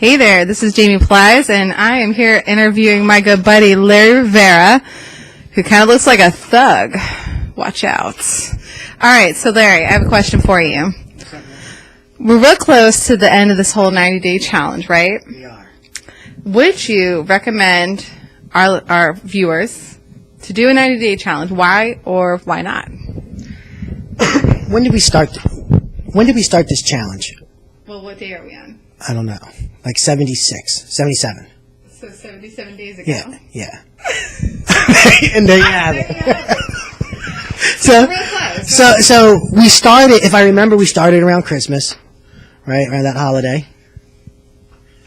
Hey there, this is Jamie Plies, and I am here interviewing my good buddy Larry Rivera, who kind of looks like a thug. Watch out. All right, so Larry, I have a question for you. We're real close to the end of this whole 90-day challenge, right? We are. Would you recommend our viewers to do a 90-day challenge? Why or why not? When did we start this challenge? Well, what day are we on? I don't know. Like 76, 77. So 77 days ago. Yeah. And there you have it. So we started, if I remember, we started around Christmas, right? Around that holiday.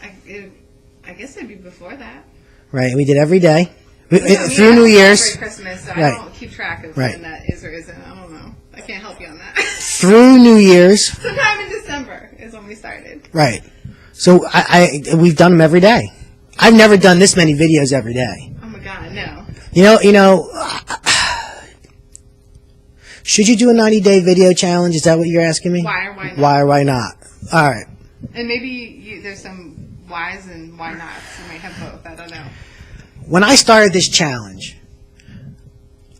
I guess it'd be before that. Right. We did every day. Through New Year's. Christmas, so Right. I don't keep track of Right. when that is or isn't. I don't know. I can't help you on that. Through New Year's. Sometime in December is when we started. Right. So we've done them every day. I've never done this many videos every day. Oh my God, no. You know, should you do a 90-day video challenge? Is that what you're asking me? Why or why not? Why or why not? All right. And maybe there's some whys and why not. You might have both. I don't know. When I started this challenge,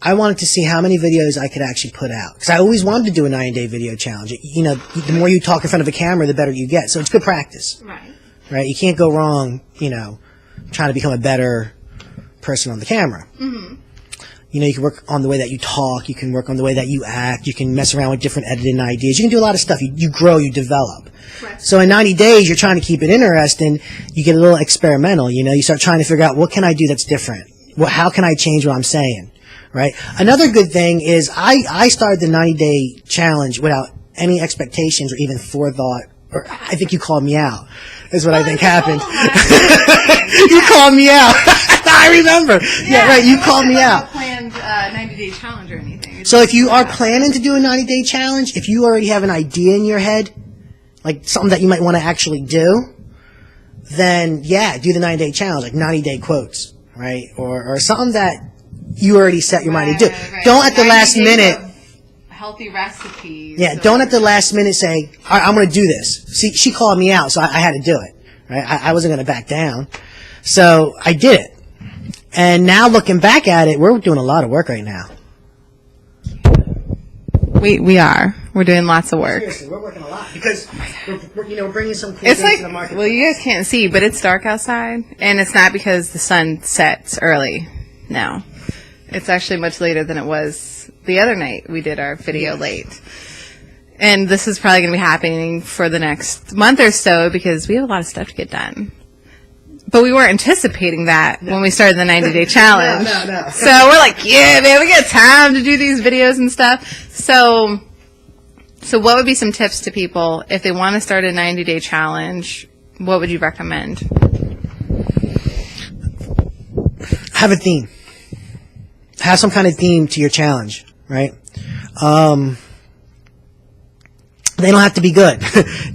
I wanted to see how many videos I could actually put out. Because I always wanted to do a 90-day video challenge. You know, the more you talk in front of a camera, the better you get. So it's good practice. Right. Right? You can't go wrong, you know, trying to become a better person on the camera. Mm-hmm. You know, you can work on the way that you talk. You can work on the way that you act. You can mess around with different editing ideas. You can do a lot of stuff. You grow, you develop. Right. So in 90 days, you're trying to keep it interesting. You get a little experimental. You know, you start trying to figure out what can I do that's different. How can I change what I'm saying? Right. Another good thing is I started the 90-day challenge without any expectations or even forethought. Or I think you called me out. Is what I think happened. You called me out. I remember. Yeah, right. You called me out. Planned 90-day challenge or anything. So if you are planning to do a 90-day challenge, if you already have an idea in your head, like something that you might want to actually do, then yeah, do the 90-day challenge, like 90-day quotes, right? Or something that you already set your mind to do. Right. Don't at the last minute. Healthy recipes. Yeah, don't at the last minute say, all right, I'm going to do this. See, she called me out, so I had to do it. Right? I wasn't going to back down. So I did it. And now looking back at it, we're doing a lot of work right now. We are. We're doing lots of work. Seriously, we're working a lot because we're bringing some cool things It's to the like, market. well, you guys can't see, but it's dark outside, and it's not because the sun sets early. No. It's actually much later than it was the other night we did our video late. And this is probably going to be happening for the next month or so because we have a lot of stuff to get done. But we weren't anticipating that when we started the 90-day challenge. No. So we're like, yeah, man, we got time to do these videos and stuff. So what would be some tips to people if they want to start a 90-day challenge? What would you recommend? Have a theme. Have some kind of theme to your challenge, right? They don't have to be good.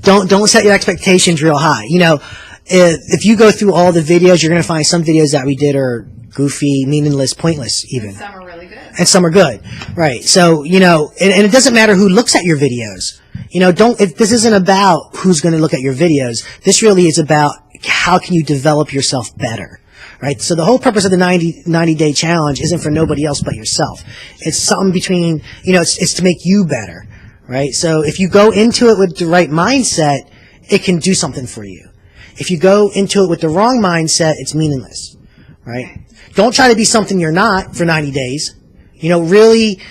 Don't set your expectations real high. You know, if you go through all the videos, you're going to find some videos that we did are goofy, meaningless, pointless even. And some are really good. And some are good, right? So, you know, and it doesn't matter who looks at your videos. You know, this isn't about who's going to look at your videos. This really is about how can you develop yourself better. Right? So the whole purpose of the 90-day challenge isn't for nobody else but yourself. It's something between, you know, it's to make you better. Right? So if you go into it with the right mindset, it can do something for you. If you go into it with the wrong mindset, it's meaningless. Right? Don't try to be something you're not for 90 days. You know, really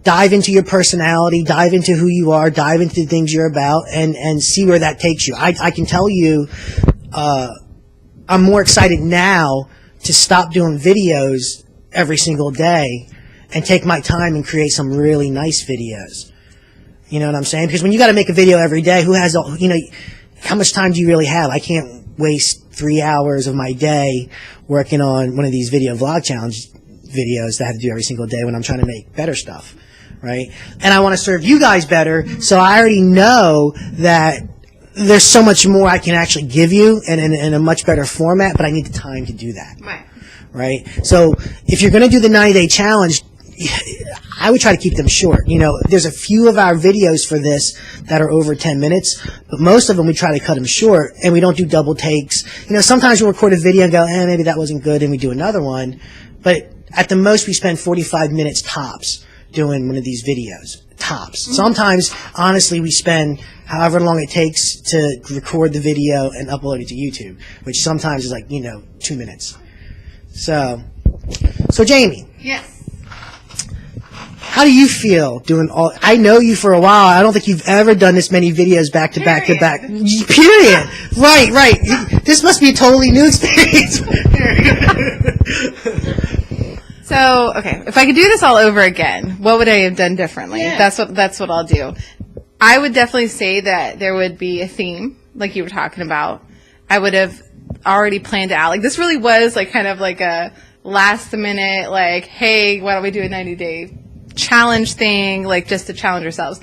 dive into your personality, dive into who you are, dive into the things you're about, and see where that takes you. I can tell you, I'm more excited now to stop doing videos every single day and take my time and create some really nice videos. You know what I'm saying? Because when you got to make a video every day, how much time do you really have? I can't waste 3 hours of my day working on one of these video vlog challenge videos that I have to do every single day when I'm trying to make better stuff, right? And I want to serve you guys better, so I already know that there's so much more I can actually give you in a much better format, but I need the time to do that. Right. Right? So if you're going to do the 90-day challenge, I would try to keep them short. You know, there's a few of our videos for this that are over 10 minutes, but most of them we try to cut them short, and we don't do double takes. You know, sometimes we'll record a video and go, maybe that wasn't good, and we do another one. But at the most, we spend 45 minutes tops doing one of these videos. Tops. Sometimes, honestly, we spend however long it takes to record the video and upload it to YouTube, which sometimes is like, 2 minutes. So Jamie. Yes. How do you feel doing all? I know you for a while. I don't think you've ever done this many videos back to back to back. Period. Right. This must be a totally new experience. So, okay, if I could do this all over again, what would I have done differently? Yeah. That's what I'll do. I would definitely say that there would be a theme, like you were talking about. I would have already planned it out. Like, this really was like kind of like a last minute, like, hey, why don't we do a 90-day challenge thing, like just to challenge ourselves.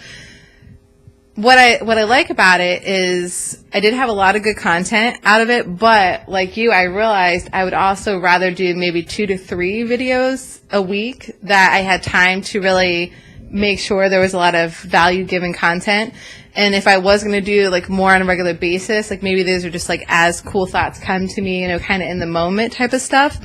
What I like about it is I did have a lot of good content out of it, but like you, I realized I would also rather do maybe 2 to 3 videos a week that I had time to really make sure there was a lot of value-giving content. And if I was going to do like more on a regular basis, like maybe those are just like as cool thoughts come to me, kind of in the moment type of stuff.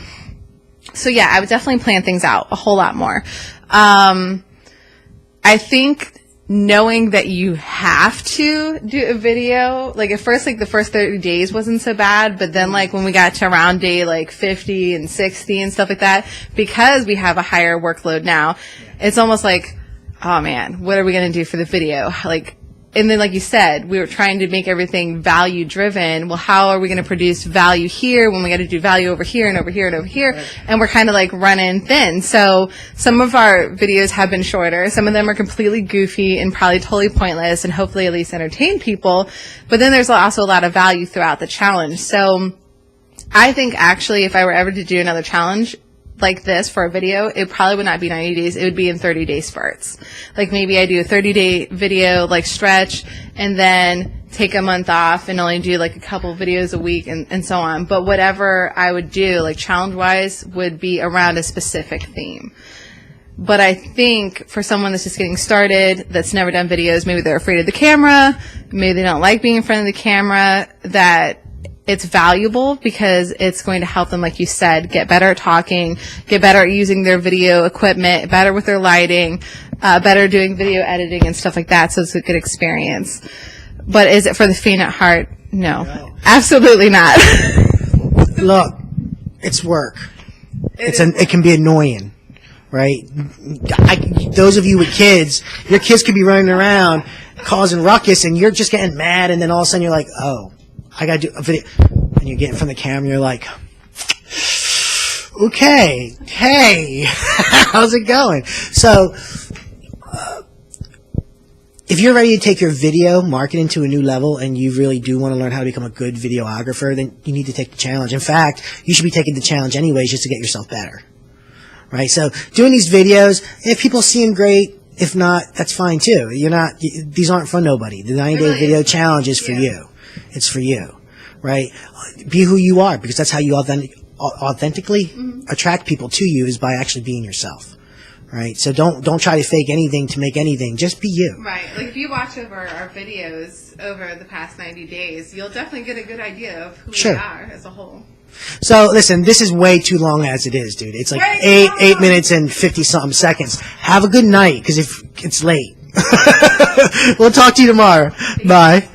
So yeah, I would definitely plan things out a whole lot more. I think knowing that you have to do a video, like at first, like the first 30 days wasn't so bad, but then like when we got to around day like 50 and 60 and stuff like that, because we have a higher workload now, it's almost like, oh man, what are we going to do for the video? Like, and then like you said, we were trying to make everything value driven. Well, how are we going to produce value here when we got to do value over here and over here and over here? Right. And we're kind of like running thin. So some of our videos have been shorter. Some of them are completely goofy and probably totally pointless and hopefully at least entertain people. But then there's also a lot of value throughout the challenge. So I think actually if I were ever to do another challenge like this for a video, it probably would not be 90 days. It would be in 30-day spurts. Like maybe I do a 30-day video, like stretch, and then take a month off and only do like a couple videos a week and so on. But whatever I would do, like challenge-wise, would be around a specific theme. But I think for someone that's just getting started, that's never done videos, maybe they're afraid of the camera, maybe they don't like being in front of the camera, that it's valuable because it's going to help them, like you said, get better at talking, get better at using their video equipment, better with their lighting, better doing video editing and stuff like that. So it's a good experience. But is it for the faint at heart? No. Absolutely not. Look, it's work. It can be annoying, right? Those of you with kids, your kids could be running around causing ruckus and you're just getting mad, and then all of a sudden you're like, oh, I gotta do a video, and you get in front of the camera, you're like, okay, hey, how's it going? So, if you're ready to take your video marketing to a new level and you really do want to learn how to become a good videographer, then you need to take the challenge. In fact, you should be taking the challenge anyways just to get yourself better, right? So, doing these videos, if people see them, great. If not, that's fine too. These aren't for nobody. The 90-day video challenge is for you. It's for you, right? Be who you are, because that's how you authentically attract people to you, is by actually being yourself, right? So don't try to fake anything to make anything. Just be you. Right. Like if you watch over our videos over the past 90 days, you'll definitely get a good idea of who we are as a whole. So listen, this is way too long as it is, dude. It's like eight minutes and 50-something seconds. Have a good night, because if it's late. We'll talk to you tomorrow. Bye.